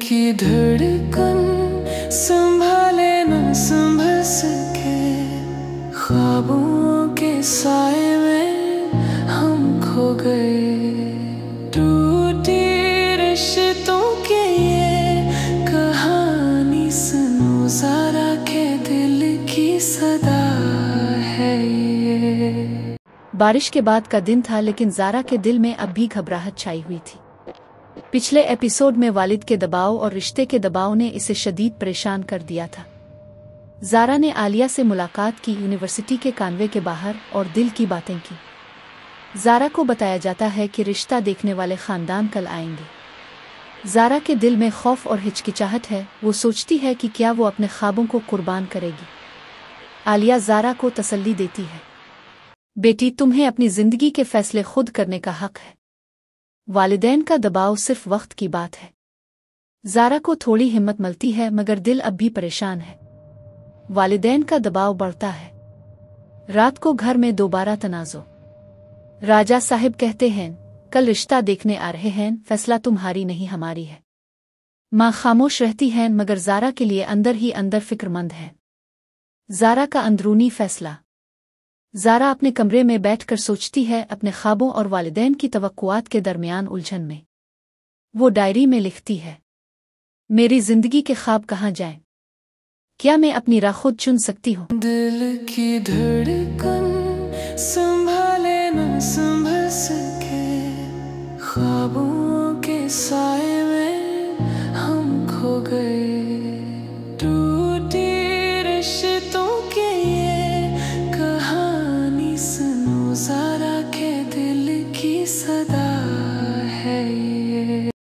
की धड़कन संभाले न संभल सके, ख्वाबों के साए में हम खो गए। टूटी रिश्तों की ये कहानी सुनो ज़रा के दिल की सदा है ये। बारिश के बाद का दिन था, लेकिन ज़ारा के दिल में अब भी घबराहट छाई हुई थी। पिछले एपिसोड में वालिद के दबाव और रिश्ते के दबाव ने इसे शदीद परेशान कर दिया था। ज़ारा ने आलिया से मुलाकात की यूनिवर्सिटी के कानवे के बाहर और दिल की बातें की। ज़ारा को बताया जाता है कि रिश्ता देखने वाले ख़ानदान कल आएंगे। ज़ारा के दिल में खौफ और हिचकिचाहट है। वो सोचती है कि क्या वो अपने ख्वाबों को कुर्बान करेगी। आलिया ज़ारा को तसल्ली देती है, बेटी तुम्हें अपनी ज़िंदगी के फ़ैसले खुद करने का हक़ है। वालिदैन का दबाव सिर्फ वक्त की बात है। ज़ारा को थोड़ी हिम्मत मिलती है, मगर दिल अब भी परेशान है। वालिदैन का दबाव बढ़ता है। रात को घर में दोबारा तनाज़ो। राजा साहिब कहते हैं, कल रिश्ता देखने आ रहे हैं, फैसला तुम्हारी नहीं हमारी है। माँ खामोश रहती हैं, मगर ज़ारा के लिए अंदर ही अंदर फिक्रमंद है। ज़ारा का अंदरूनी फैसला। ज़ारा अपने कमरे में बैठकर सोचती है, अपने ख्वाबों और वालिदैन की तवक्कुआत के दरमियान उलझन में। वो डायरी में लिखती है, मेरी जिंदगी के ख्वाब कहाँ जाएं? क्या मैं अपनी राह खुद चुन सकती हूँ? दिल की धड़कन संभाले न संभल सके, ख्वाबों के साए